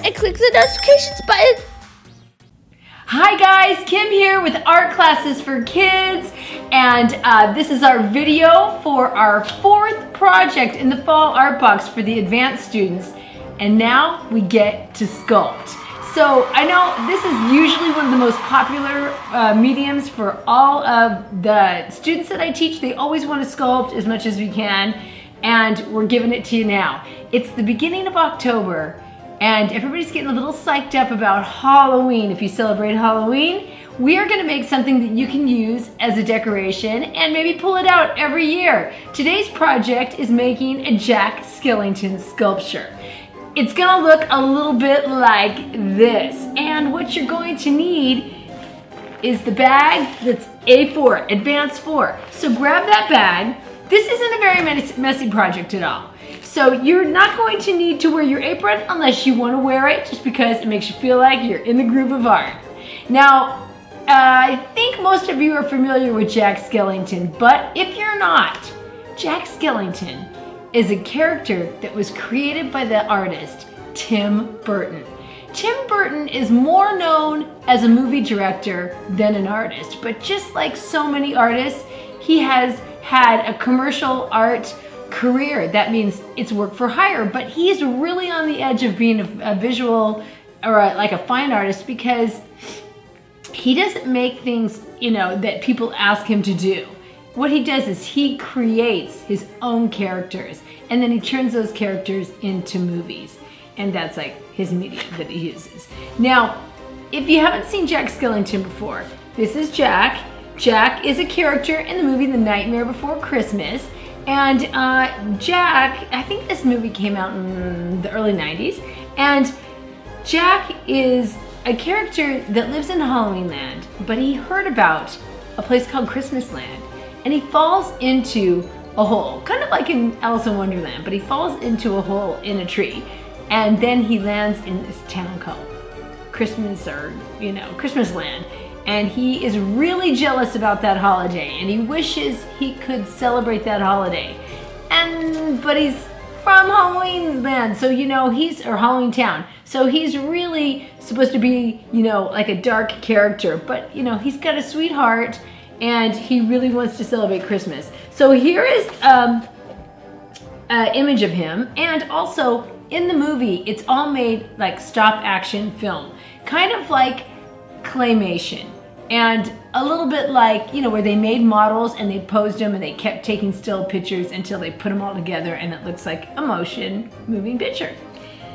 and click the notifications button. Hi guys, Kim here with Art Classes for Kids, and this is our video for our fourth project in the Fall Art Box for the advanced students, and now we get to sculpt. So I know this is usually one of the most popular mediums for all of the students that I teach. They always want to sculpt as much as we can, and we're giving it to you now. It's the beginning of October, and everybody's getting a little psyched up about Halloween. If you celebrate Halloween, we are gonna make something that you can use as a decoration and maybe pull it out every year. Today's project is making a Jack Skelington sculpture. It's gonna look a little bit like this. And what you're going to need is the bag that's A4, Advanced 4. So grab that bag. This isn't a very messy project at all. So you're not going to need to wear your apron unless you want to wear it, just because it makes you feel like you're in the groove of art. Now, I think most of you are familiar with Jack Skelington, but if you're not, Jack Skelington is a character that was created by the artist Tim Burton. Tim Burton is more known as a movie director than an artist, but just like so many artists, he has had a commercial art career. That means it's work for hire, but he's really on the edge of being a visual or like a fine artist, because he doesn't make things, you know, that people ask him to do. What he does is he creates his own characters, and then he turns those characters into movies, and that's like his medium that he uses. Now, if you haven't seen Jack Skelington before, this is Jack. Jack is a character in the movie The Nightmare Before Christmas. And Jack, I think this movie came out in the early 90s, and Jack is a character that lives in Halloween Land, but he heard about a place called Christmas Land, and he falls into a hole, kind of like in Alice in Wonderland, but he falls into a hole in a tree, and then he lands in this town called Christmas, or, you know, Christmas Land. And he is really jealous about that holiday, and he wishes he could celebrate that holiday. But he's from Halloween Land, so you know, or Halloween Town. So he's really supposed to be, you know, like a dark character, but you know, he's got a sweetheart and he really wants to celebrate Christmas. So here is an image of him, and also in the movie, it's all made like stop action film, kind of like claymation, and a little bit like, you know, where they made models and they posed them and they kept taking still pictures until they put them all together and it looks like a motion moving picture.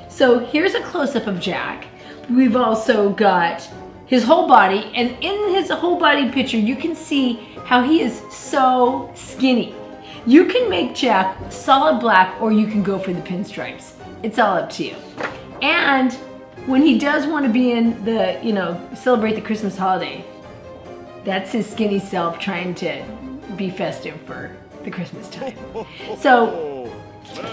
So here's a close-up of Jack. We've also got his whole body, and in his whole body picture you can see how he is so skinny. You can make Jack solid black, or you can go for the pinstripes. It's all up to you. And when he does want to be in the, you know, celebrate the Christmas holiday, that's his skinny self trying to be festive for the Christmas time. So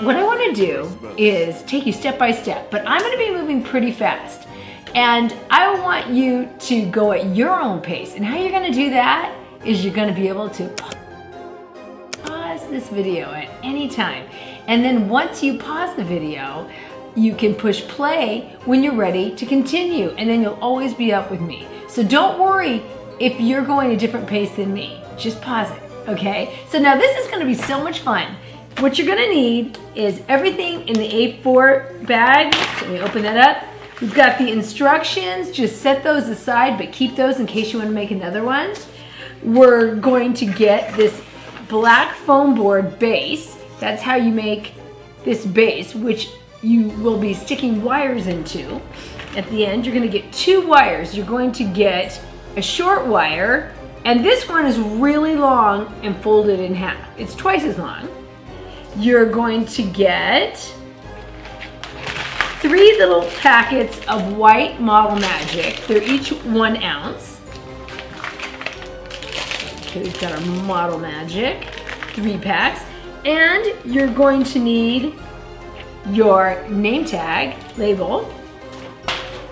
what I want to do is take you step by step, but I'm going to be moving pretty fast. And I want you to go at your own pace. And how you're going to do that is you're going to be able to pause this video at any time. And then once you pause the video, you can push play when you're ready to continue, and then you'll always be up with me. So don't worry if you're going a different pace than me. Just pause it, okay? So now this is gonna be so much fun. What you're gonna need is everything in the A4 bag. So let me open that up. We've got the instructions. Just set those aside, but keep those in case you wanna make another one. We're going to get this black foam board base. That's how you make this base, which you will be sticking wires into. At the end, you're going to get 2 wires. You're going to get a short wire, and this one is really long and folded in half. It's twice as long. You're going to get 3 little packets of white Model Magic. They're each 1 ounce. Okay, we've got our Model Magic, 3 packs. And you're going to need your name tag label.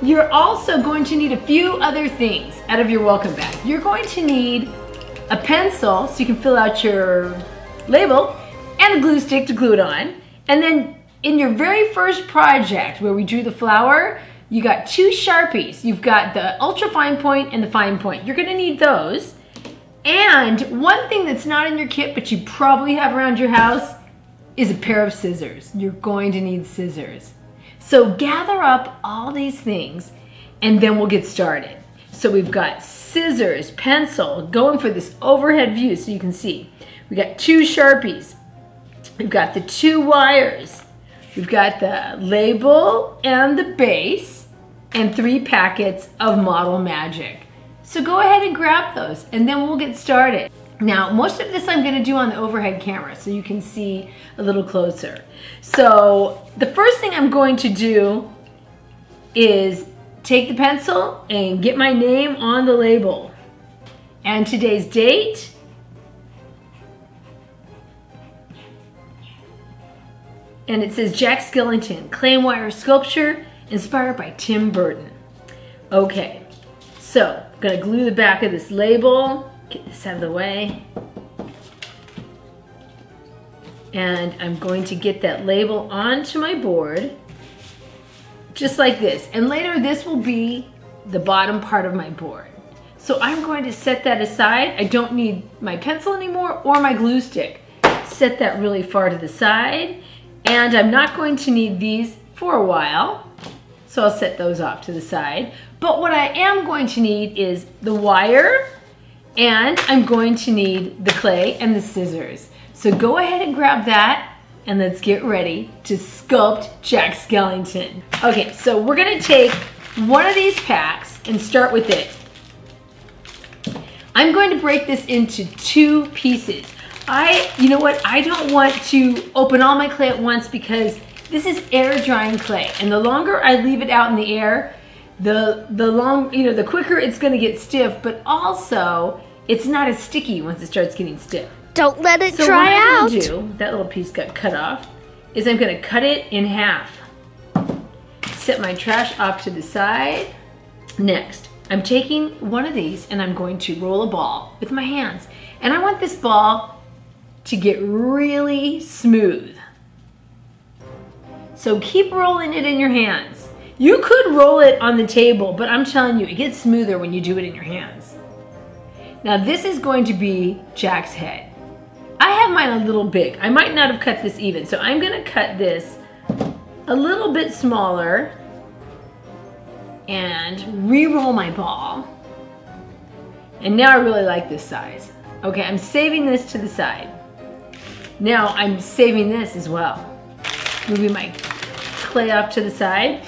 You're also going to need a few other things out of your welcome bag. You're going to need a pencil so you can fill out your label, and a glue stick to glue it on. And then in your very first project where we drew the flower, You got 2 Sharpies. You've got the ultra fine point and the fine point. You're gonna need those. And one thing that's not in your kit, but you probably have around your house, is a pair of scissors. You're going to need scissors. So gather up all these things and then we'll get started. So we've got scissors, pencil, going for this overhead view so you can see. We got 2 Sharpies. We've got the 2 wires. We've got the label and the base and 3 packets of Model Magic. So go ahead and grab those and then we'll get started. Now, most of this I'm gonna do on the overhead camera so you can see a little closer. So the first thing I'm going to do is take the pencil and get my name on the label and today's date. And it says Jack Skelington, clay and wire sculpture inspired by Tim Burton. Okay, so I'm gonna glue the back of this label, get this out of the way. And I'm going to get that label onto my board, just like this. And later this will be the bottom part of my board. So I'm going to set that aside. I don't need my pencil anymore or my glue stick. Set that really far to the side. And I'm not going to need these for a while, so I'll set those off to the side. But what I am going to need is the wire, and I'm going to need the clay and the scissors. So go ahead and grab that, and let's get ready to sculpt Jack Skelington. Okay, so we're gonna take one of these packs and start with it. I'm going to break this into 2 pieces. You know what, I don't want to open all my clay at once because this is air drying clay, and the longer I leave it out in the air, the quicker it's gonna get stiff, but also it's not as sticky once it starts getting stiff. Don't let it So dry out. what I'm gonna do, that little piece got cut off, is I'm gonna cut it in half. Set my trash off to the side. Next, I'm taking one of these and I'm going to roll a ball with my hands. And I want this ball to get really smooth. So keep rolling it in your hands. You could roll it on the table, but I'm telling you, it gets smoother when you do it in your hands. Now this is going to be Jack's head. I have mine a little big. I might not have cut this even, so I'm gonna cut this a little bit smaller and re-roll my ball. And now I really like this size. Okay, I'm saving this to the side. Now I'm saving this as well. Moving my clay off to the side.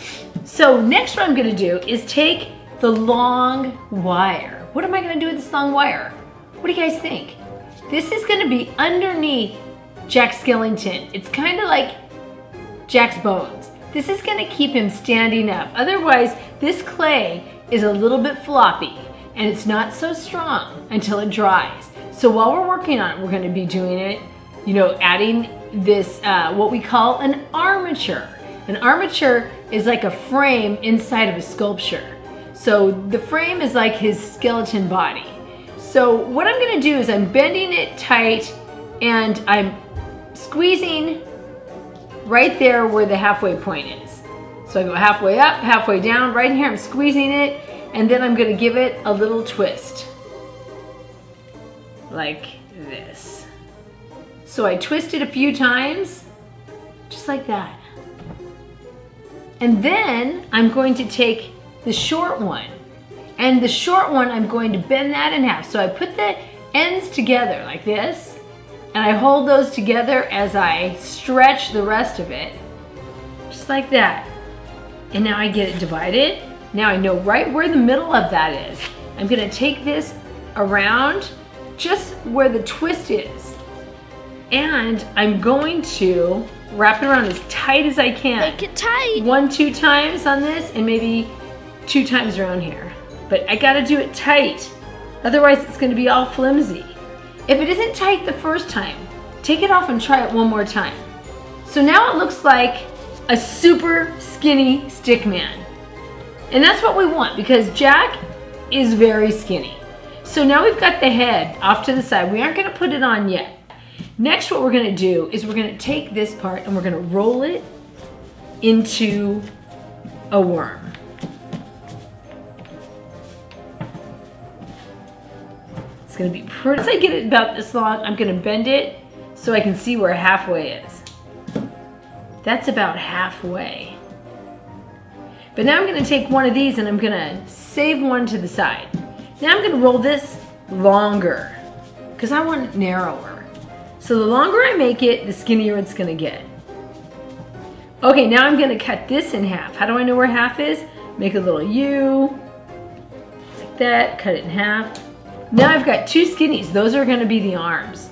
So next what I'm gonna do is take the long wire. What am I gonna do with this long wire? What do you guys think? This is gonna be underneath Jack Skelington. It's kind of like Jack's bones. This is gonna keep him standing up. Otherwise, this clay is a little bit floppy and it's not so strong until it dries. So while we're working on it, we're gonna be doing it, adding this, what we call an armature. An armature is like a frame inside of a sculpture. So the frame is like his skeleton body. So what I'm gonna do is I'm bending it tight and I'm squeezing right there where the halfway point is. So I go halfway up, halfway down, right here I'm squeezing it, and then I'm gonna give it a little twist. Like this. So I twist it a few times, just like that. And then I'm going to take the short one. And the short one, I'm going to bend that in half. So I put the ends together like this, and I hold those together as I stretch the rest of it, just like that. And now I get it divided. Now I know right where the middle of that is. I'm gonna take this around just where the twist is. And I'm going to wrap it around as tight as I can. Make it tight. 1-2 times on this and maybe 2 times around here. But I gotta do it tight. Otherwise it's gonna be all flimsy. If it isn't tight the first time, take it off and try it one more time. So now it looks like a super skinny stick man. And that's what we want because Jack is very skinny. So now we've got the head off to the side. We aren't gonna put it on yet. Next, what we're gonna do is we're gonna take this part and we're gonna roll it into a worm. It's gonna be pretty. Once I get it about this long, I'm gonna bend it so I can see where halfway is. That's about halfway. But now I'm gonna take one of these and I'm gonna save one to the side. Now I'm gonna roll this longer because I want it narrower. So the longer I make it, the skinnier it's gonna get. Okay, now I'm gonna cut this in half. How do I know where half is? Make a little U, like that, cut it in half. Now I've got two skinnies. Those are gonna be the arms.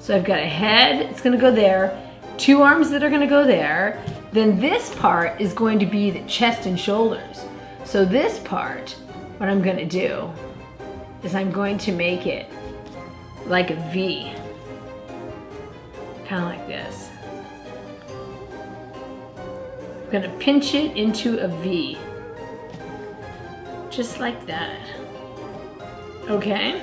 So I've got a head, it's gonna go there, two arms that are gonna go there. Then this part is going to be the chest and shoulders. So this part, what I'm gonna do is I'm going to make it like a V. Kind of like this. I'm gonna pinch it into a V. Just like that. Okay?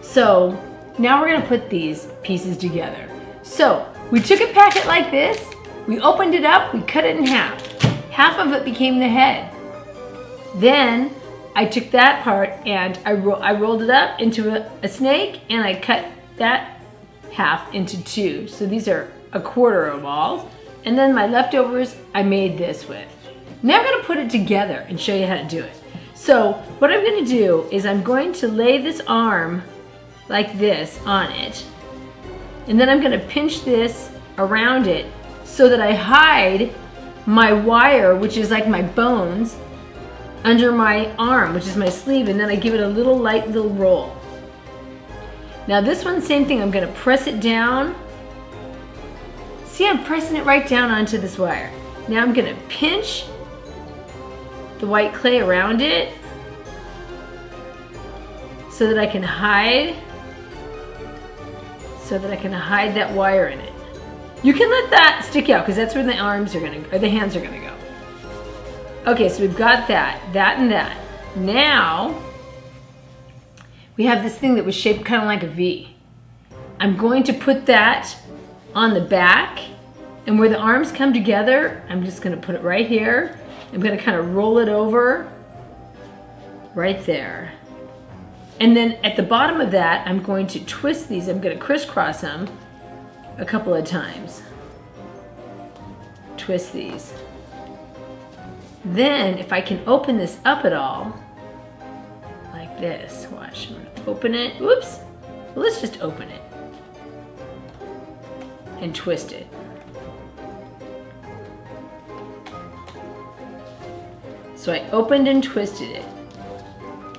So now we're gonna put these pieces together. So we took a packet like this, we opened it up, we cut it in half. Half of it became the head. Then I took that part and I rolled it up into a snake and I cut that half into two. So these are a quarter of balls. And then my leftovers I made this with. Now I'm gonna put it together and show you how to do it. So what I'm gonna do is I'm going to lay this arm like this on it. And then I'm gonna pinch this around it so that I hide my wire, which is like my bones, under my arm, which is my sleeve, and then I give it a little light little roll. Now this one, same thing, I'm gonna press it down. See, I'm pressing it right down onto this wire. Now I'm gonna pinch the white clay around it so that I can hide that wire in it. You can let that stick out because that's where the arms are gonna, or the hands are gonna go. Okay, so we've got that and that. Now, we have this thing that was shaped kind of like a V. I'm going to put that on the back, and where the arms come together, I'm just gonna put it right here. I'm gonna kind of roll it over right there. And then at the bottom of that, I'm going to twist these. I'm gonna crisscross them a couple of times. Twist these. Then, if I can open this up at all, like this, watch, I'm gonna open it, whoops. Well, let's just open it and twist it. So I opened and twisted it.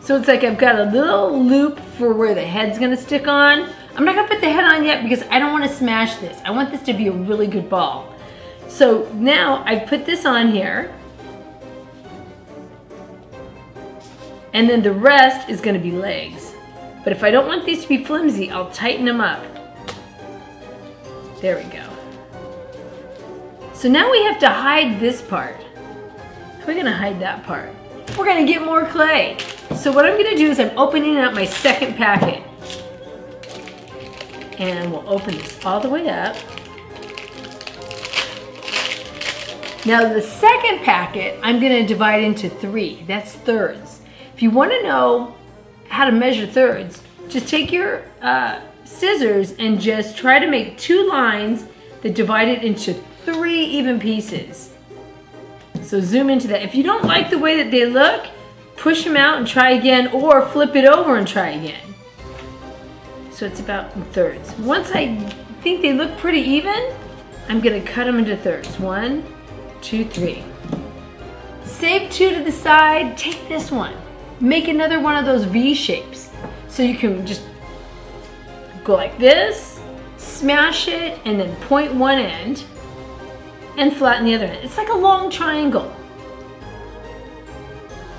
So it's like I've got a little loop for where the head's gonna stick on. I'm not gonna put the head on yet because I don't wanna smash this. I want this to be a really good ball. So now I've put this on here. And then the rest is gonna be legs. But if I don't want these to be flimsy, I'll tighten them up. There we go. So now we have to hide this part. How are we gonna hide that part? We're gonna get more clay. So what I'm gonna do is I'm opening up my second packet. And we'll open this all the way up. Now the second packet, I'm gonna divide into 3. That's thirds. If you wanna know how to measure thirds, just take your scissors and just try to make 2 lines that divide it into 3 even pieces. So zoom into that. If you don't like the way that they look, push them out and try again, or flip it over and try again. So it's about in thirds. Once I think they look pretty even, I'm gonna cut them into thirds. 1, 2, 3. Save 2 to the side, take this one. Make another one of those V shapes. So you can just go like this, smash it, and then point one end, and flatten the other end. It's like a long triangle.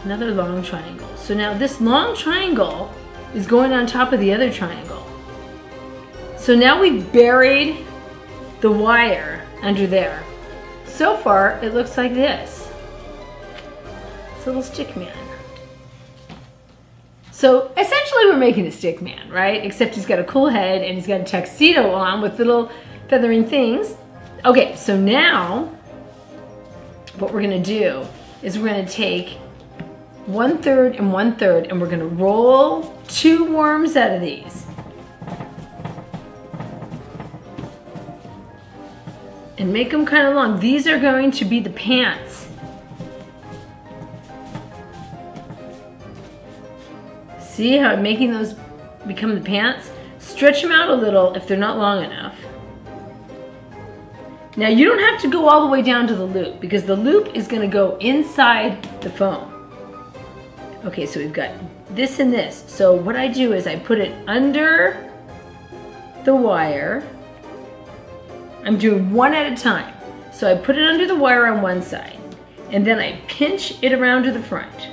Another long triangle. So now this long triangle is going on top of the other triangle. So now we've buried the wire under there. So far, it looks like this. It's a little stick man. So essentially we're making a stick man, right? Except he's got a cool head and he's got a tuxedo on with little feathering things. Okay, so now what we're gonna do is we're gonna take 1/3 and 1/3, and we're gonna roll 2 worms out of these. And make them kind of long. These are going to be the pants. See how I'm making those become the pants? Stretch them out a little if they're not long enough. Now you don't have to go all the way down to the loop because the loop is going to go inside the foam. Okay, so we've got this and this. So what I do is I put it under the wire. I'm doing one at a time. So I put it under the wire on one side and then I pinch it around to the front.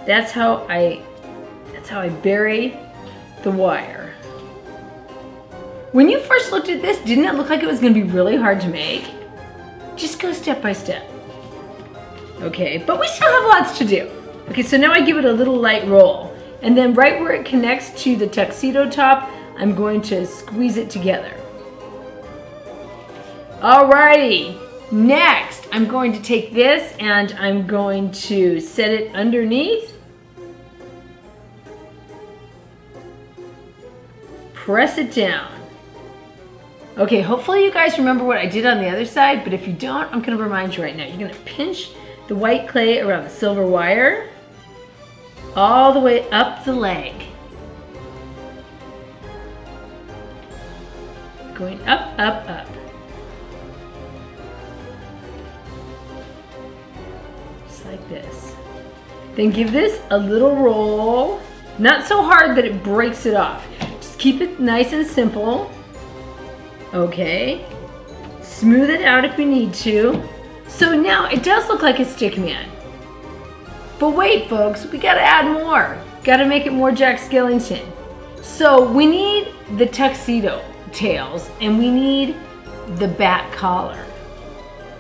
That's how I bury the wire. When you first looked at this, didn't it look like it was going to be really hard to make? Just go step by step. Okay, but we still have lots to do. Okay, so now I give it a little light roll. And then right where it connects to the tuxedo top, I'm going to squeeze it together. Alrighty, next I'm going to take this and I'm going to set it underneath. Press it down. Okay, hopefully you guys remember what I did on the other side, but if you don't, I'm gonna remind you right now. You're gonna pinch the white clay around the silver wire all the way up the leg. Going up, up, up. Just like this. Then give this a little roll. Not so hard that it breaks it off. Keep it nice and simple. Okay. Smooth it out if you need to. So now it does look like a stick man. But wait, folks, we gotta add more. Gotta make it more Jack Skelington. So we need the tuxedo tails and we need the bat collar.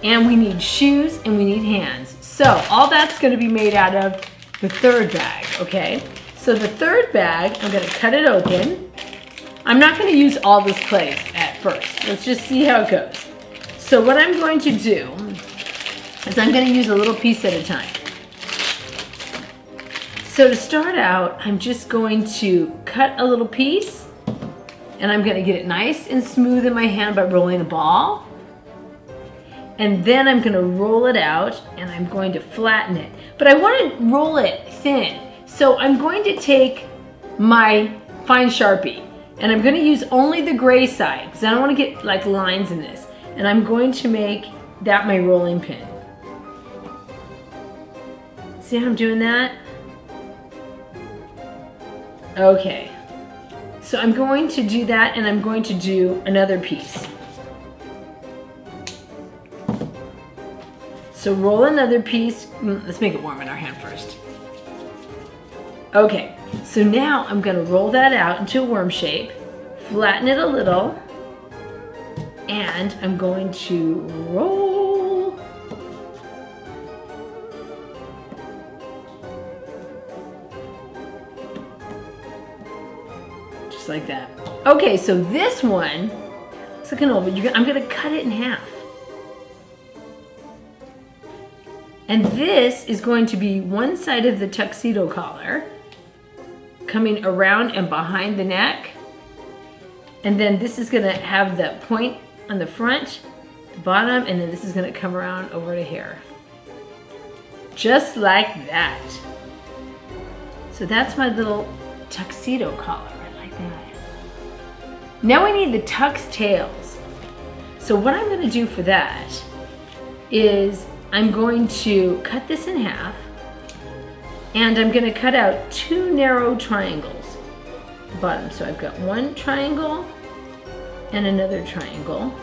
And we need shoes and we need hands. So all that's gonna be made out of the third bag, okay? So the third bag, I'm gonna cut it open. I'm not going to use all this clay at first. Let's just see how it goes. So what I'm going to do is I'm going to use a little piece at a time. So to start out, I'm just going to cut a little piece and I'm going to get it nice and smooth in my hand by rolling a ball. And then I'm going to roll it out and I'm going to flatten it. But I want to roll it thin. So I'm going to take my fine Sharpie. And I'm going to use only the gray side because I don't want to get like lines in this. And I'm going to make that my rolling pin. See how I'm doing that? Okay. So I'm going to do that and I'm going to do another piece. So roll another piece. Let's make it warm in our hand first. Okay. So now I'm going to roll that out into a worm shape, flatten it a little, and I'm going to roll. Just like that. Okay, so this one, it's like an oval. I'm going to cut it in half. And this is going to be one side of the tuxedo collar, coming around and behind the neck. And then this is gonna have that point on the front, the bottom, and then this is gonna come around over to here. Just like that. So that's my little tuxedo collar, right like that. Now we need the tux tails. So what I'm gonna do for that is I'm going to cut this in half. And I'm going to cut out 2 narrow triangles at the bottom. So I've got one triangle and another triangle.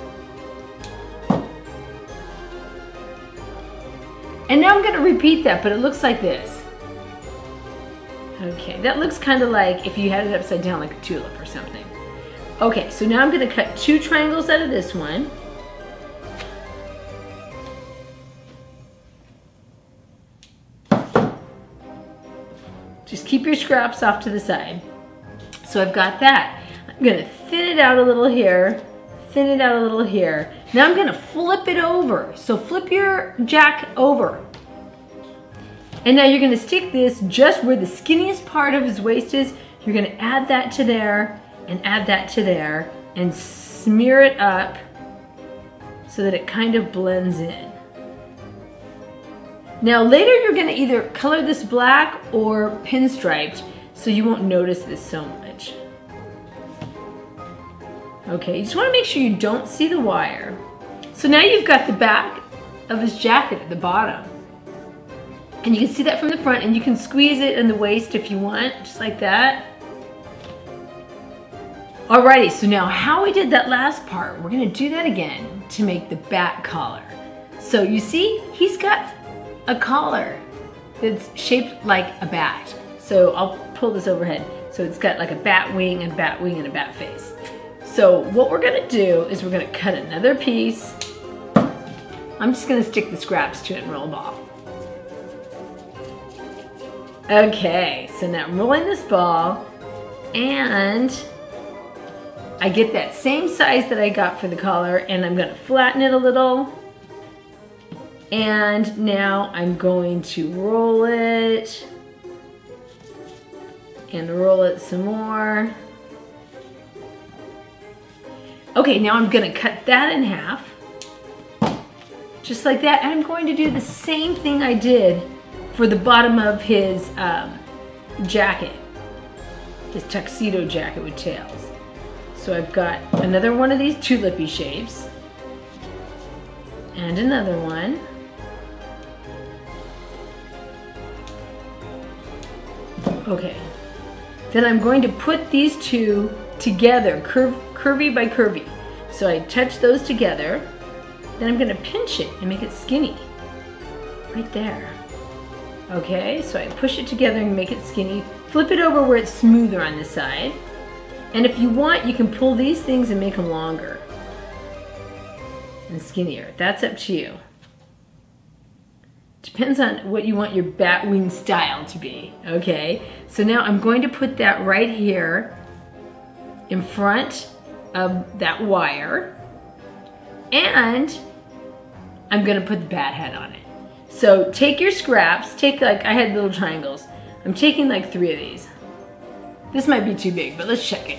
And now I'm going to repeat that, but it looks like this. Okay, that looks kind of like if you had it upside down like a tulip or something. Okay, so now I'm going to cut 2 triangles out of this one. Just keep your scraps off to the side. So I've got that. I'm gonna thin it out a little here, thin it out a little here. Now I'm gonna flip it over. So flip your jack over. And now you're gonna stick this just where the skinniest part of his waist is. You're gonna add that to there and add that to there and smear it up so that it kind of blends in. Now later you're gonna either color this black or pinstriped so you won't notice this so much. Okay, you just wanna make sure you don't see the wire. So now you've got the back of his jacket at the bottom. And you can see that from the front, and you can squeeze it in the waist if you want, just like that. Alrighty, so now how we did that last part, we're gonna do that again to make the bat collar. So you see, he's got a collar that's shaped like a bat. So I'll pull this overhead. So it's got like a bat wing and a bat wing and a bat face. So what we're gonna do is we're gonna cut another piece. I'm just gonna stick the scraps to it and roll a ball. Okay, so now I'm rolling this ball and I get that same size that I got for the collar and I'm gonna flatten it a little. And now I'm going to roll it and roll it some more. Okay, now I'm gonna cut that in half, just like that. And I'm going to do the same thing I did for the bottom of his jacket, his tuxedo jacket with tails. So I've got another one of these tulipy shapes, and another one. Okay, then I'm going to put these two together, curvy by curvy. So I touch those together, then I'm gonna pinch it and make it skinny, right there. Okay, so I push it together and make it skinny. Flip it over where it's smoother on this side. And if you want, you can pull these things and make them longer and skinnier. That's up to you. Depends on what you want your bat wing style to be, okay? So now I'm going to put that right here in front of that wire, and I'm gonna put the bat head on it. So take your scraps, take like, I had little triangles. I'm taking like 3 of these. This might be too big, but let's check it.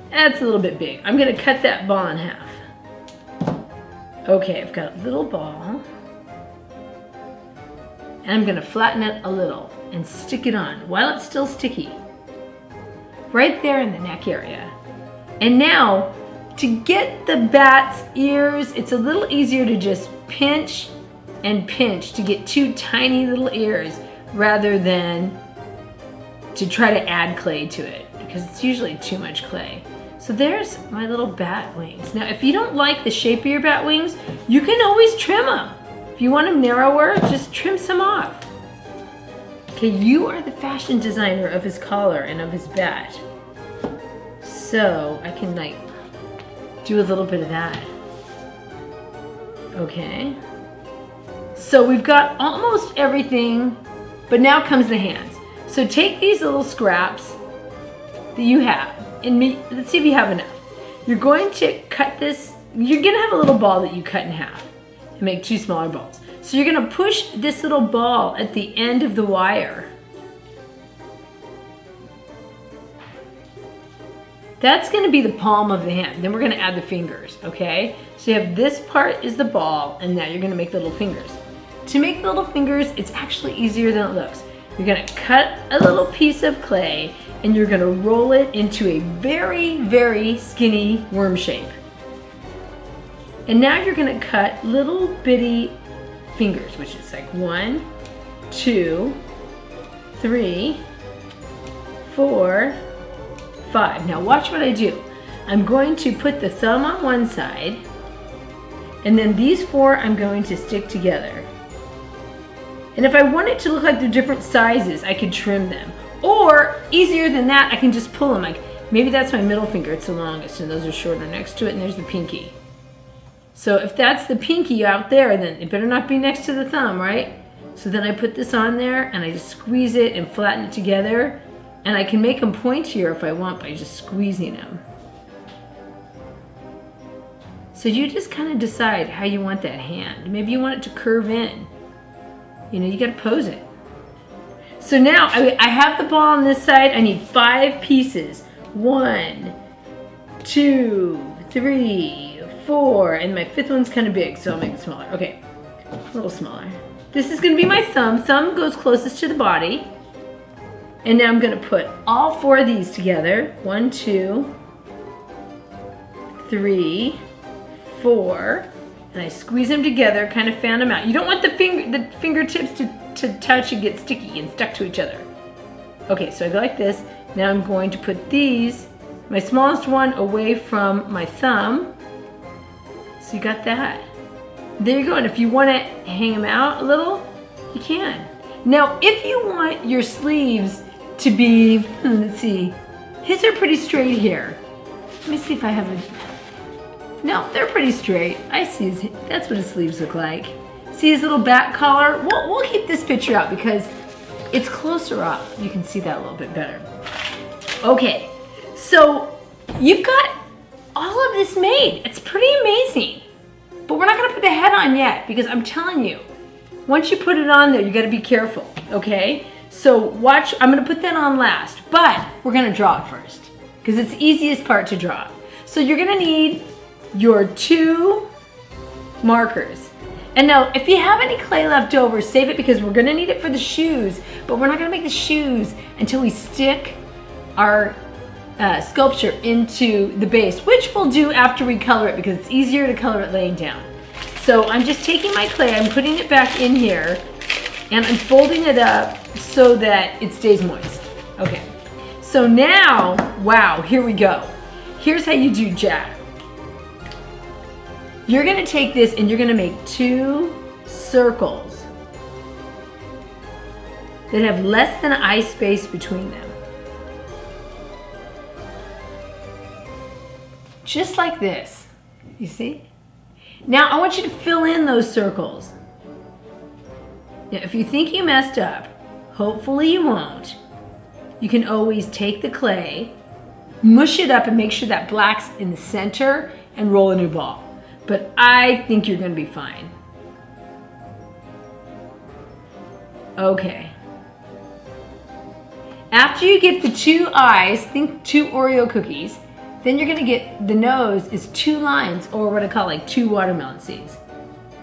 That's a little bit big. I'm gonna cut that ball in half. Okay, I've got a little ball. And I'm gonna flatten it a little and stick it on while it's still sticky. Right there in the neck area. And now, to get the bat's ears, it's a little easier to just pinch and pinch to get 2 tiny little ears rather than to try to add clay to it, because it's usually too much clay. So there's my little bat wings. Now if you don't like the shape of your bat wings, you can always trim them. If you want them narrower, just trim some off. Okay, you are the fashion designer of his collar and of his bat. So I can like do a little bit of that. Okay. So we've got almost everything, but now comes the hands. So take these little scraps that you have, and let's see if you have enough. You're going to cut this, you're gonna have a little ball that you cut in half and make 2 smaller balls. So you're gonna push this little ball at the end of the wire. That's gonna be the palm of the hand. Then we're gonna add the fingers, okay? So you have this part is the ball, and now you're gonna make the little fingers. To make the little fingers, it's actually easier than it looks. You're gonna cut a little piece of clay, and you're gonna roll it into a very, very skinny worm shape. And now you're gonna cut little bitty fingers, which is like 1, 2, 3, 4, 5. Now watch what I do. I'm going to put the thumb on one side, and then these 4 I'm going to stick together. And if I want it to look like they're different sizes, I could trim them. Or, easier than that, I can just pull them. Like, maybe that's my middle finger, it's the longest, and those are shorter next to it, and there's the pinky. So if that's the pinky out there, then it better not be next to the thumb, right? So then I put this on there, and I just squeeze it and flatten it together. And I can make them pointier if I want by just squeezing them. So you just kind of decide how you want that hand. Maybe you want it to curve in. You know, you gotta pose it. So now I have the ball on this side. I need 5 pieces. 1, 2, 3, 4, and my 5th one's kind of big, so I'll make it smaller. Okay, a little smaller. This is gonna be my thumb. Thumb goes closest to the body. And now I'm gonna put all 4 of these together. 1, 2, 3, 4. And I squeeze them together, kind of fan them out. You don't want the fingertips to touch and get sticky and stuck to each other. Okay, so I go like this. Now I'm going to put these, my smallest one, away from my thumb. So you got that. There you go. And if you want to hang them out a little, you can. Now, if you want your sleeves to be, let's see, his are pretty straight here. Let me see if I have a, no, they're pretty straight. I see his, that's what his sleeves look like. See his little back collar? We'll keep this picture out because it's closer up. You can see that a little bit better. Okay, so you've got all of this made. It's pretty amazing. But we're not gonna put the head on yet because I'm telling you, once you put it on there, you gotta be careful, okay? So watch, I'm gonna put that on last, but we're gonna draw it first because it's the easiest part to draw. So you're gonna need your 2 markers. And now, if you have any clay left over, save it because we're gonna need it for the shoes, but we're not gonna make the shoes until we stick our sculpture into the base, which we'll do after we color it because it's easier to color it laying down. So I'm just taking my clay, I'm putting it back in here, and I'm folding it up so that it stays moist. Okay, so now, wow, here we go. Here's how you do Jack. You're gonna take this and you're gonna make 2 circles that have less than eye space between them. Just like this, you see? Now I want you to fill in those circles. Now if you think you messed up, hopefully you won't, you can always take the clay, mush it up and make sure that black's in the center and roll a new ball. But I think you're gonna be fine. Okay. After you get the 2 eyes, think 2 Oreo cookies, then you're gonna get, the nose is 2 lines, or what I call like 2 watermelon seeds.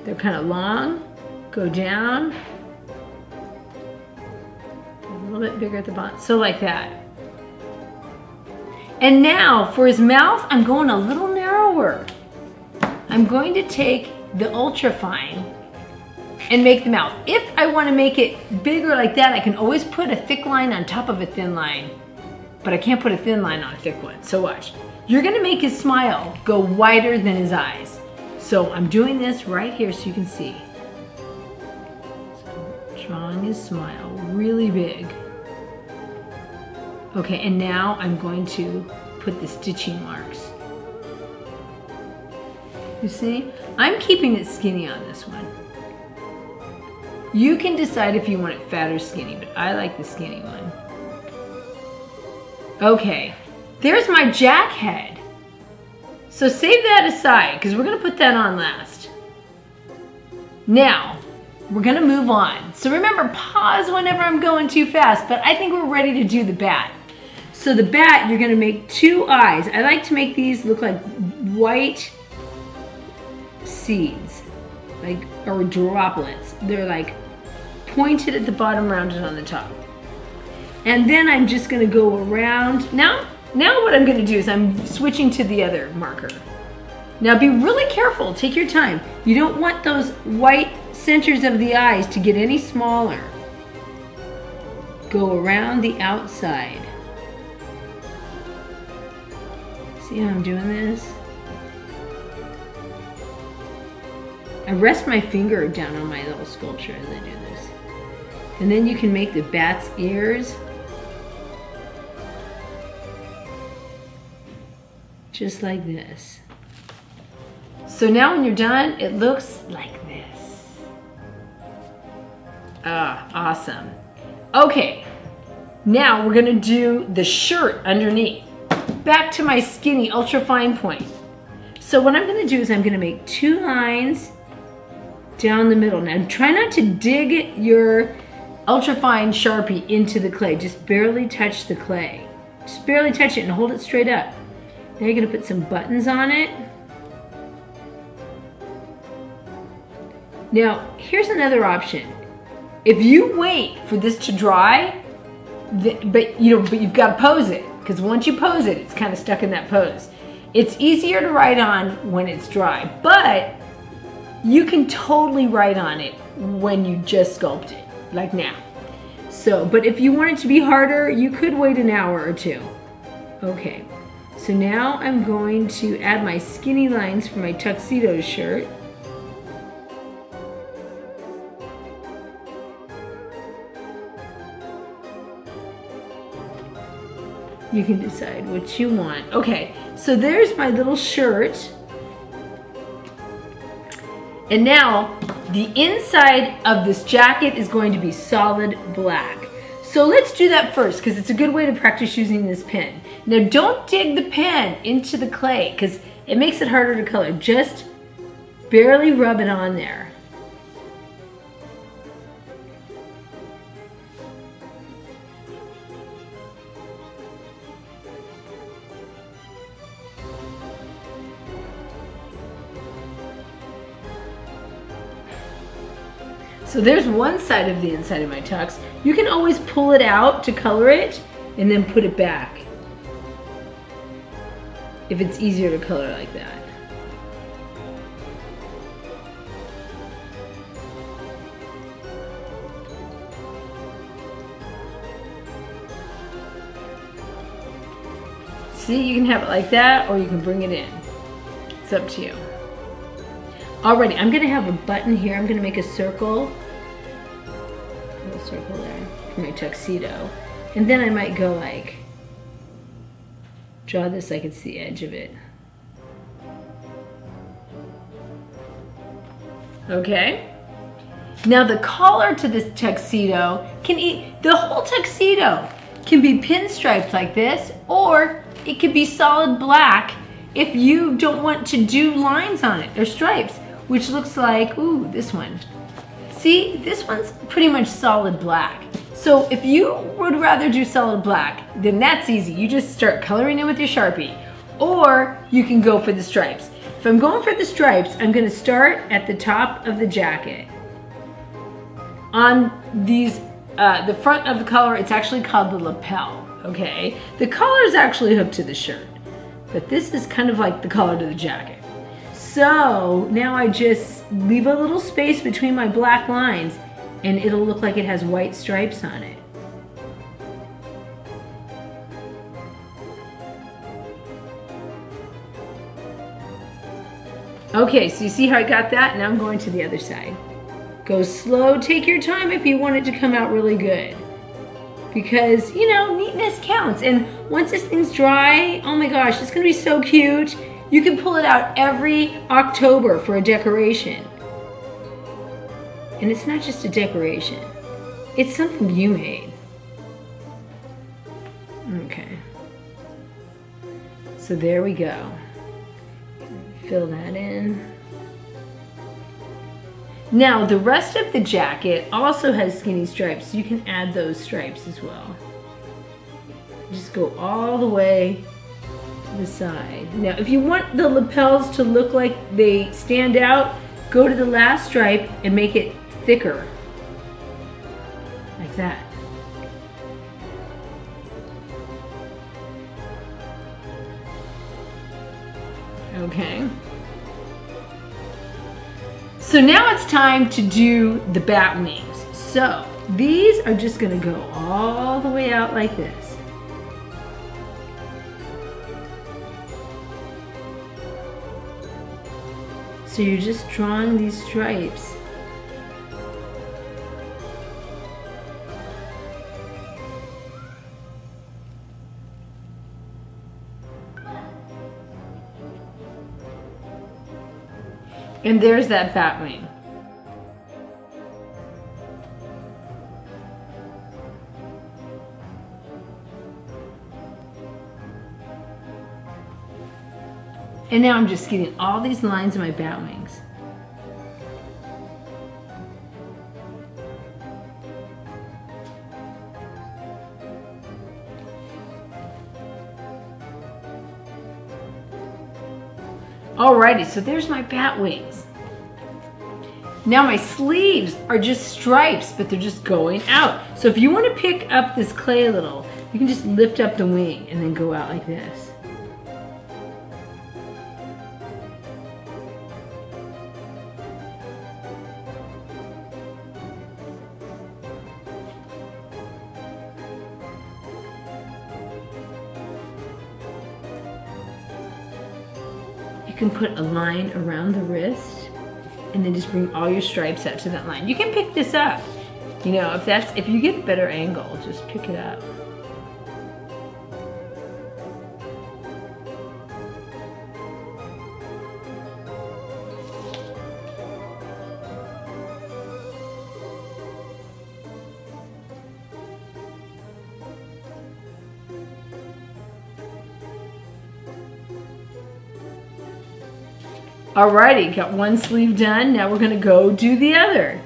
They're kind of long, go down, a little bit bigger at the bottom, so like that. And now for his mouth, I'm going a little narrower. I'm going to take the ultra fine and make the mouth. If I want to make it bigger like that, I can always put a thick line on top of a thin line, but I can't put a thin line on a thick one. So watch. You're going to make his smile go wider than his eyes. So I'm doing this right here so you can see. So drawing his smile really big. Okay, and now I'm going to put the stitching marks. You see? I'm keeping it skinny on this one. You can decide if you want it fat or skinny, but I like the skinny one. Okay, there's my Jack head. So save that aside, because we're gonna put that on last. Now, we're gonna move on. So remember, pause whenever I'm going too fast, but I think we're ready to do the bat. So the bat, you're gonna make 2 eyes. I like to make these look like white seeds, like, or droplets. They're like pointed at the bottom, rounded on the top. And then I'm just gonna go around. Now what I'm gonna do is I'm switching to the other marker. Now be really careful, take your time. You don't want those white centers of the eyes to get any smaller. Go around the outside. See how I'm doing this? I rest my finger down on my little sculpture as I do this. And then you can make the bat's ears. Just like this. So now when you're done, it looks like this. Ah, awesome. Okay, now we're gonna do the shirt underneath. Back to my skinny ultra fine point. So what I'm gonna do is I'm gonna make 2 lines down the middle. Now try not to dig your ultrafine Sharpie into the clay. Just barely touch the clay. Just barely touch it and hold it straight up. Now you're gonna put some buttons on it. Now, here's another option. If you wait for this to dry, but you've got to pose it, because once you pose it, it's kind of stuck in that pose. It's easier to write on when it's dry, but you can totally write on it when you just sculpt it, like now. So, but if you want it to be harder, you could wait an hour or two. Okay, so now I'm going to add my skinny lines for my tuxedo shirt. You can decide what you want. Okay, so there's my little shirt. And now the inside of this jacket is going to be solid black. So let's do that first because it's a good way to practice using this pen. Now don't dig the pen into the clay because it makes it harder to color. Just barely rub it on there. So there's one side of the inside of my tux. You can always pull it out to color it and then put it back if it's easier to color like that. See, you can have it like that or you can bring it in. It's up to you. Alrighty, I'm gonna have a button here. I'm gonna make a circle. A little circle there for my tuxedo. And then I might go like, draw this like it's the edge of it. Okay. Now the collar to this tuxedo the whole tuxedo can be pinstriped like this, or it could be solid black if you don't want to do lines on it or stripes, which looks like, ooh, this one. See, this one's pretty much solid black. So if you would rather do solid black, then that's easy. You just start coloring in with your Sharpie, or you can go for the stripes. If I'm going for the stripes, I'm gonna start at the top of the jacket. On these, the front of the collar, it's actually called the lapel, okay? The collar is actually hooked to the shirt, but this is kind of like the collar to the jacket. So now I just leave a little space between my black lines and it'll look like it has white stripes on it. Okay, so you see how I got that? Now I'm going to the other side. Go slow, take your time if you want it to come out really good. Because, you know, neatness counts. And once this thing's dry, oh my gosh, it's gonna be so cute. You can pull it out every October for a decoration. And it's not just a decoration. It's something you made. Okay. So there we go. Fill that in. Now the rest of the jacket also has skinny stripes, so you can add those stripes as well. Just go all the way to the side. Now if you want the lapels to look like they stand out, go to the last stripe and make it thicker. Like that. Okay. So now it's time to do the bat wings. So these are just gonna go all the way out like this. So you're just drawing these stripes. And there's that bat wing. And now I'm just getting all these lines of my bat wings. Alrighty, so there's my bat wings. Now my sleeves are just stripes, but they're just going out. So if you want to pick up this clay a little, you can just lift up the wing and then go out like this. You can put a line around the wrist and then just bring all your stripes up to that line. You can pick this up. You know, if you get a better angle, just pick it up. Alrighty, got one sleeve done. Now we're gonna go do the other.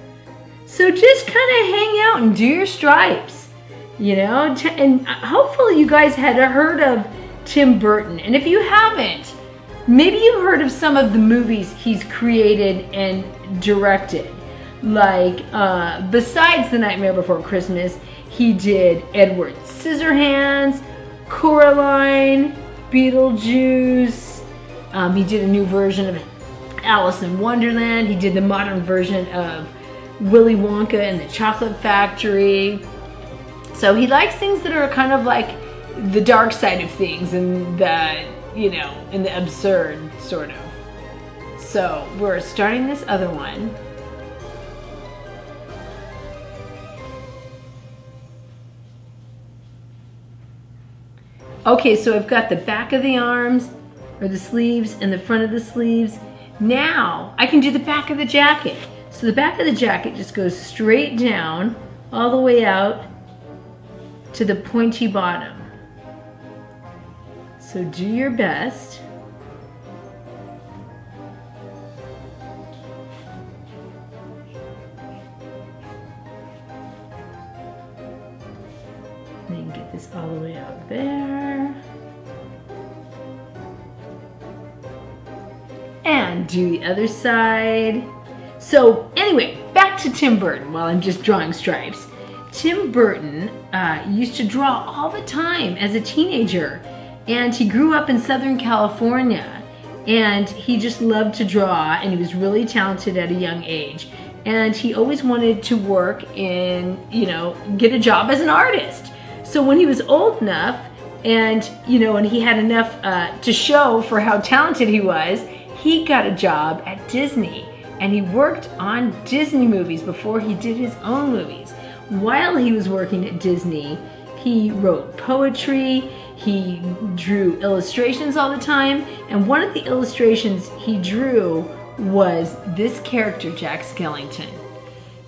So just kind of hang out and do your stripes, you know, and hopefully you guys had heard of Tim Burton. And if you haven't, maybe you've heard of some of the movies he's created and directed. Like, besides The Nightmare Before Christmas, he did Edward Scissorhands, Coraline, Beetlejuice. He did a new version of Alice in Wonderland. He did the modern version of Willy Wonka and the Chocolate Factory. So he likes things that are kind of like the dark side of things and the, you know, and the absurd, sort of. So we're starting this other one. Okay, so I've got the back of the arms, or the sleeves, and the front of the sleeves. Now I can do the back of the jacket. So the back of the jacket just goes straight down all the way out to the pointy bottom. So do your best. Then get this all the way out there. And do the other side. So anyway, back to Tim Burton while I'm just drawing stripes. Tim Burton used to draw all the time as a teenager, and he grew up in Southern California, and he just loved to draw, and he was really talented at a young age. And he always wanted to work in, you know, get a job as an artist. So when he was old enough and, you know, and he had enough to show for how talented he was, he got a job at Disney, and he worked on Disney movies before he did his own movies. While he was working at Disney, he wrote poetry, he drew illustrations all the time, and one of the illustrations he drew was this character, Jack Skelington.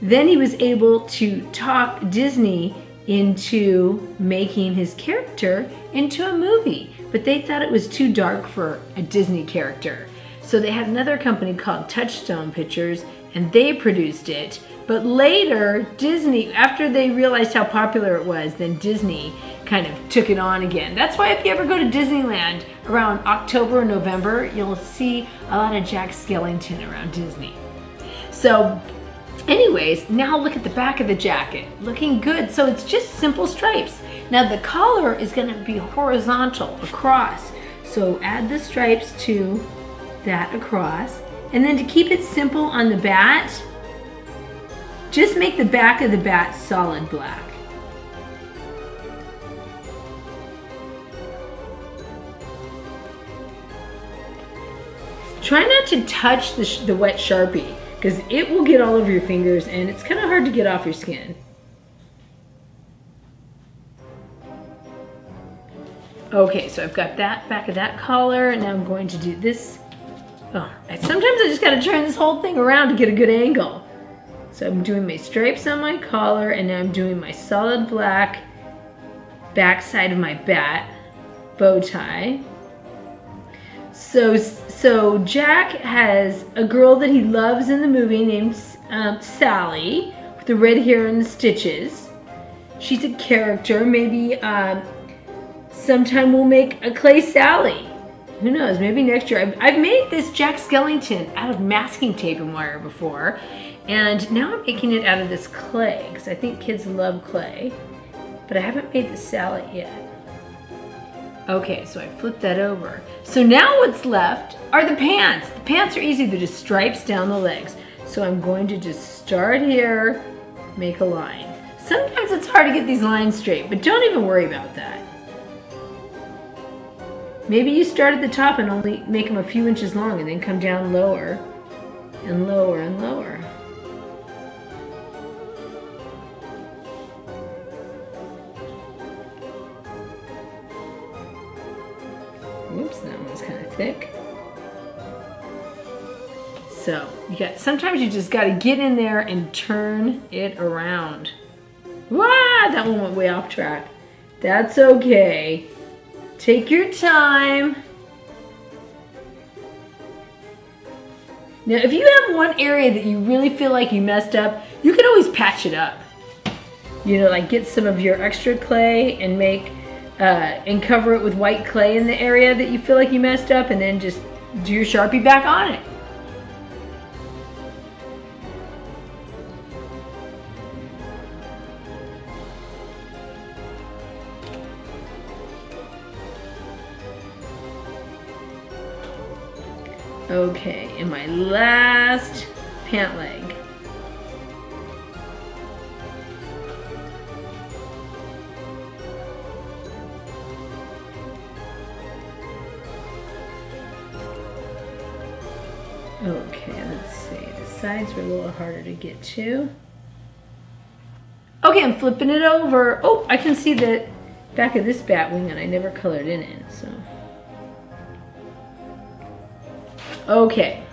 Then he was able to talk Disney into making his character into a movie, but they thought it was too dark for a Disney character. So they had another company called Touchstone Pictures, and they produced it. But later, Disney, after they realized how popular it was, then Disney kind of took it on again. That's why if you ever go to Disneyland around October or November, you'll see a lot of Jack Skelington around Disney. So anyways, now look at the back of the jacket. Looking good. So it's just simple stripes. Now the collar is going to be horizontal across. So add the stripes to that across, and then to keep it simple on the bat, just make the back of the bat solid black. Try not to touch the wet Sharpie, because it will get all over your fingers and it's kind of hard to get off your skin. Okay, so I've got that back of that collar, and now I'm going to do this. Oh, sometimes I just gotta turn this whole thing around to get a good angle. So I'm doing my stripes on my collar, and now I'm doing my solid black back side of my bat bow tie. So Jack has a girl that he loves in the movie named Sally, with the red hair and the stitches. She's a character. Maybe sometime we'll make a clay Sally. Who knows, maybe next year. I've made this Jack Skelington out of masking tape and wire before, and now I'm making it out of this clay, because I think kids love clay, but I haven't made the salad yet. Okay, so I flipped that over. So now what's left are the pants. The pants are easy, they're just stripes down the legs. So I'm going to just start here, make a line. Sometimes it's hard to get these lines straight, but don't even worry about that. Maybe you start at the top and only make them a few inches long and then come down lower and lower and lower. Whoops, that one's kind of thick. So sometimes you just got to get in there and turn it around. Wow, that one went way off track. That's okay. Take your time. Now, if you have one area that you really feel like you messed up, you can always patch it up. You know, like get some of your extra clay and and cover it with white clay in the area that you feel like you messed up, and then just do your Sharpie back on it. Okay, and my last pant leg. Okay, let's see. The sides were a little harder to get to. Okay, I'm flipping it over. Oh, I can see the back of this bat wing, and I never colored in it, so. Okay,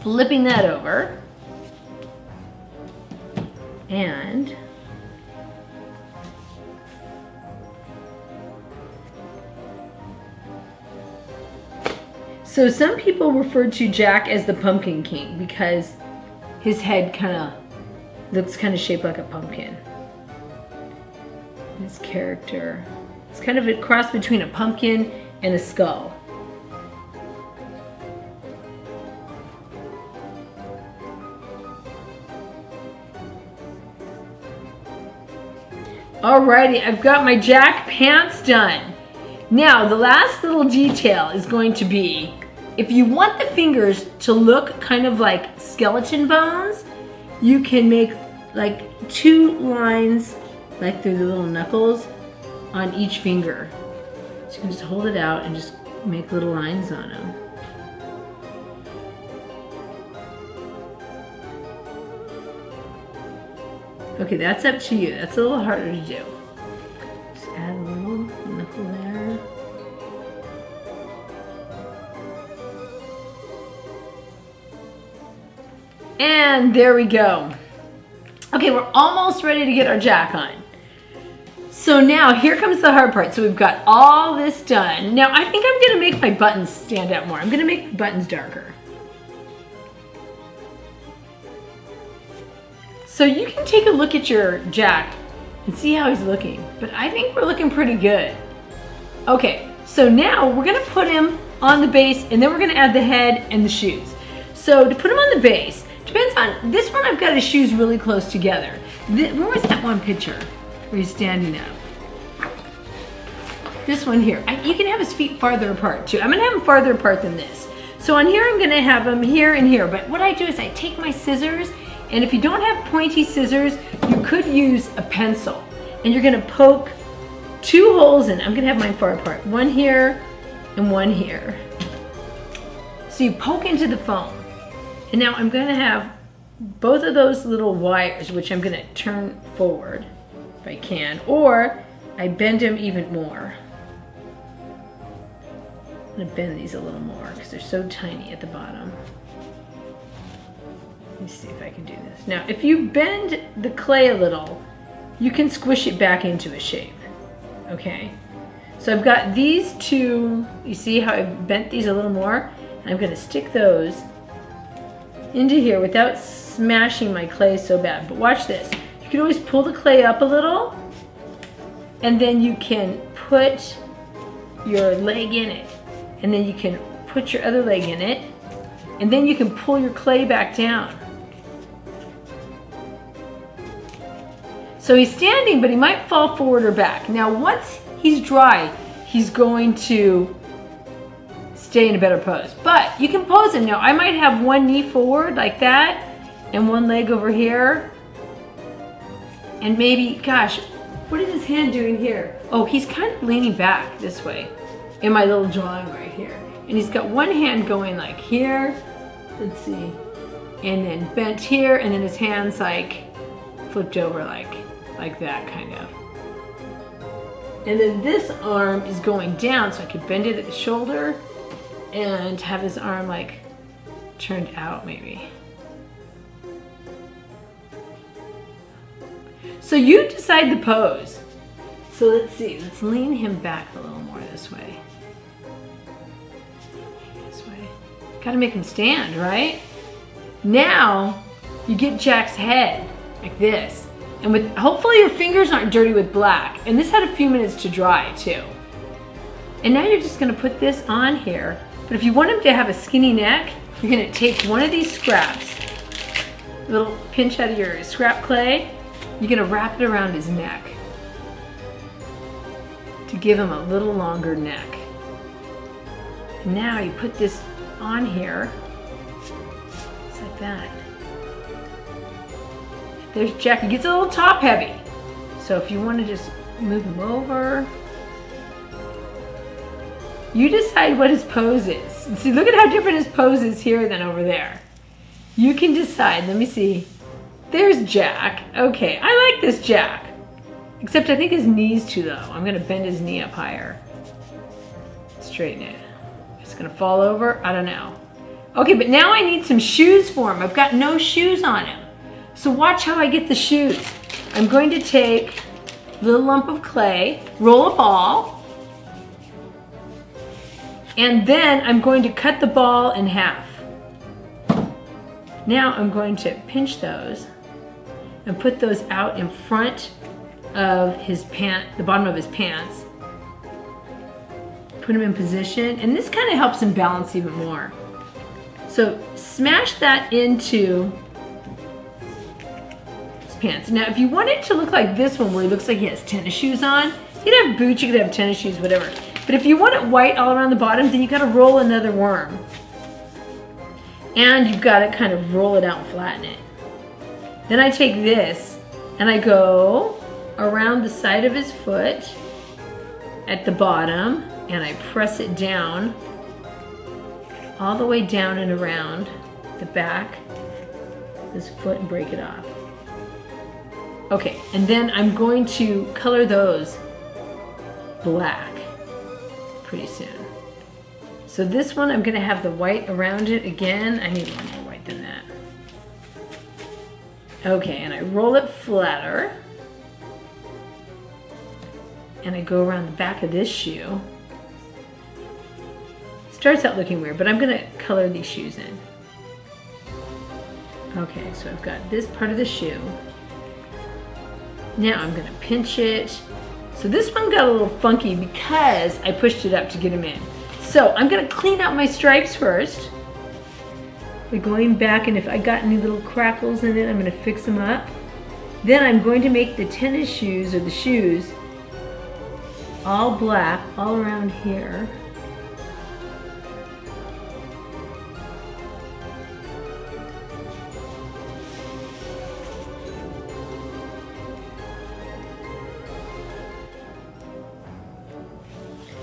flipping that over, and so some people refer to Jack as the Pumpkin King because his head looks kind of shaped like a pumpkin. His character, it's kind of a cross between a pumpkin and a skull. Alrighty, I've got my Jack pants done. Now, the last little detail is going to be, if you want the fingers to look kind of like skeleton bones, you can make like 2 lines, like through the little knuckles, on each finger. So you can just hold it out and just make little lines on them. Okay, that's up to you. That's a little harder to do. Just add a little knuckle there. And there we go. Okay, we're almost ready to get our Jack on. So now here comes the hard part. So we've got all this done. Now I think I'm gonna make my buttons stand out more. I'm gonna make the buttons darker. So you can take a look at your Jack and see how he's looking, but I think we're looking pretty good. Okay, so now we're gonna put him on the base, and then we're gonna add the head and the shoes. So to put him on the base, depends on, this one I've got his shoes really close together. Where was that one picture where he's standing up? This one here. You can have his feet farther apart too. I'm gonna have him farther apart than this. So on here I'm gonna have him here and here, but what I do is I take my scissors, and if you don't have pointy scissors, you could use a pencil. And you're gonna poke 2 holes in. I'm gonna have mine far apart. One here and one here. So you poke into the foam. And now I'm gonna have both of those little wires, which I'm gonna turn forward if I can, or I bend them even more. I'm gonna bend these a little more because they're so tiny at the bottom. Let me see if I can do this. Now, if you bend the clay a little, you can squish it back into a shape, okay? So I've got these 2, you see how I've bent these a little more? And I'm gonna stick those into here without smashing my clay so bad. But watch this. You can always pull the clay up a little, and then you can put your leg in it. and then you can put your other leg in it, and then you can pull your clay back down. So he's standing, but he might fall forward or back. Now once he's dry, he's going to stay in a better pose. But you can pose him. Now I might have one knee forward like that, and one leg over here. And maybe, gosh, what is his hand doing here? Oh, he's kind of leaning back this way in my little drawing right here. And he's got one hand going like here, let's see, and then bent here, and then his hand's like flipped over like that kind of. And then this arm is going down, so I could bend it at the shoulder and have his arm like turned out maybe. So you decide the pose. So let's see, let's lean him back a little more this way. This way. Gotta make him stand, right? Now, you get Jack's head, like this. And with, hopefully your fingers aren't dirty with black. And this had a few minutes to dry too. And now you're just gonna put this on here. But if you want him to have a skinny neck, you're gonna take one of these scraps, a little pinch out of your scrap clay, you're gonna wrap it around his neck to give him a little longer neck. And now you put this on here, just like that. There's Jack. He gets a little top heavy. So if you want to just move him over, you decide what his pose is. And see, look at how different his pose is here than over there. You can decide. Let me see. There's Jack. Okay, I like this Jack. Except I think his knee's too low. I'm gonna bend his knee up higher. Straighten it. It's gonna fall over, I don't know. Okay, but now I need some shoes for him. I've got no shoes on him. So watch how I get the shoes. I'm going to take a little lump of clay, roll a ball, and then I'm going to cut the ball in half. Now I'm going to pinch those and put those out in front of his the bottom of his pants. Put him in position, and this kind of helps him balance even more. So smash that into his pants. Now if you want it to look like this one where he looks like he has tennis shoes on, you could have boots, you could have tennis shoes, whatever. But if you want it white all around the bottom, then you gotta roll another worm. And you've gotta kind of roll it out and flatten it. Then I take this and I go around the side of his foot at the bottom, and I press it down all the way down and around the back of his foot and break it off. Okay, and then I'm going to color those black pretty soon. So this one I'm gonna have the white around it again. I need a little more white than that. Okay, and I roll it flatter. And I go around the back of this shoe. Starts out looking weird, but I'm gonna color these shoes in. Okay, so I've got this part of the shoe. Now I'm gonna pinch it. So this one got a little funky because I pushed it up to get him in. So I'm gonna clean out my stripes first. By going back, and if I got any little crackles in it, I'm gonna fix them up. Then I'm going to make the tennis shoes, or the shoes, all black, all around here.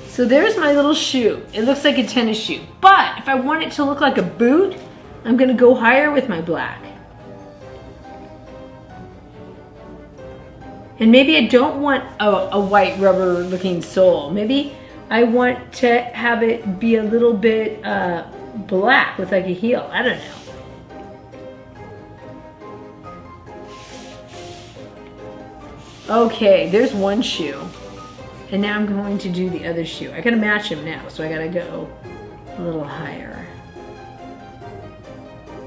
So there's my little shoe. It looks like a tennis shoe. But if I want it to look like a boot, I'm gonna go higher with my black. And maybe I don't want a white rubber looking sole. Maybe I want to have it be a little bit black with like a heel. I don't know. Okay, there's one shoe. And now I'm going to do the other shoe. I gotta match him now, so I gotta go a little higher.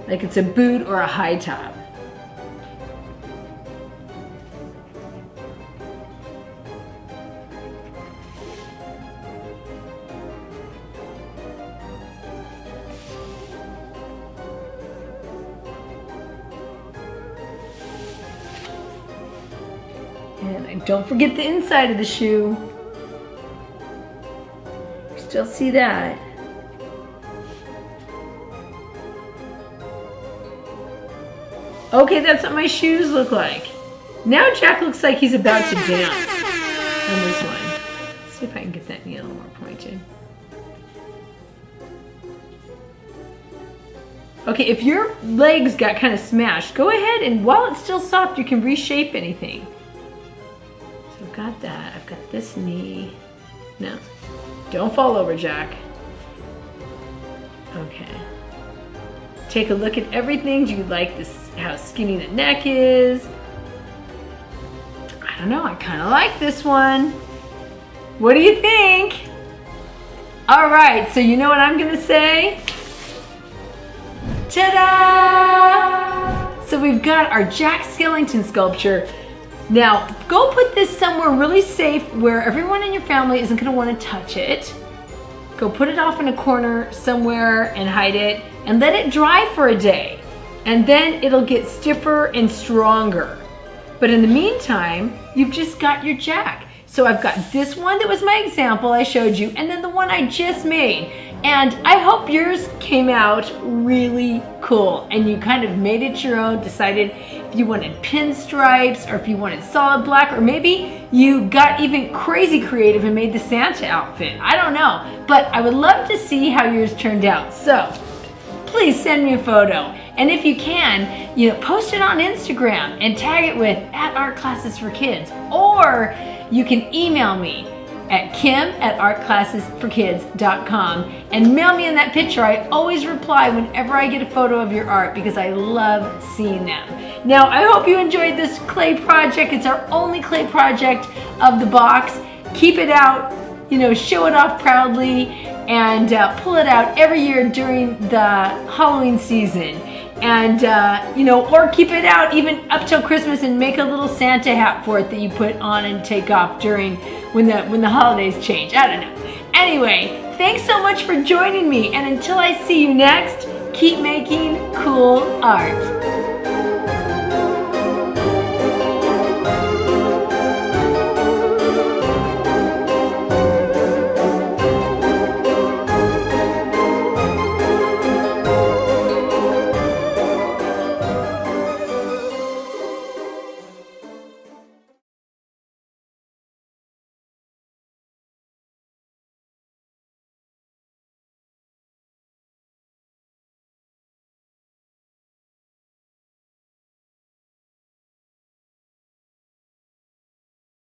Like it's a boot or a high top. And don't forget the inside of the shoe. Still see that. Okay, that's what my shoes look like. Now Jack looks like he's about to dance on this one. Let's see if I can get that knee a little more pointed. Okay, if your legs got kind of smashed, go ahead and while it's still soft, you can reshape anything. So I've got that. I've got this knee. No, don't fall over, Jack. Okay. Take a look at everything. Do you like this? How skinny the neck is? I don't know. I kind of like this one. What do you think? All right. So you know what I'm gonna say? Ta-da! So we've got our Jack Skelington sculpture. Now, go put this somewhere really safe where everyone in your family isn't going to want to touch it. Go put it off in a corner somewhere and hide it and let it dry for a day. And then it'll get stiffer and stronger. But in the meantime, you've just got your Jack. So I've got this one that was my example I showed you, and then the one I just made. And I hope yours came out really cool and you kind of made it your own, decided if you wanted pinstripes or if you wanted solid black, or maybe you got even crazy creative and made the Santa outfit. I don't know, but I would love to see how yours turned out. So please send me a photo. And if you can, post it on Instagram and tag it with @ArtClassesForKids, or you can email me at kim@artclassesforkids.com and mail me in that picture. I always reply whenever I get a photo of your art because I love seeing them. Now, I hope you enjoyed this clay project. It's our only clay project of the box. Keep it out, show it off proudly, and pull it out every year during the Halloween season. And, or keep it out even up till Christmas and make a little Santa hat for it that you put on and take off during when the holidays change. I don't know. Anyway, thanks so much for joining me. And until I see you next, keep making cool art.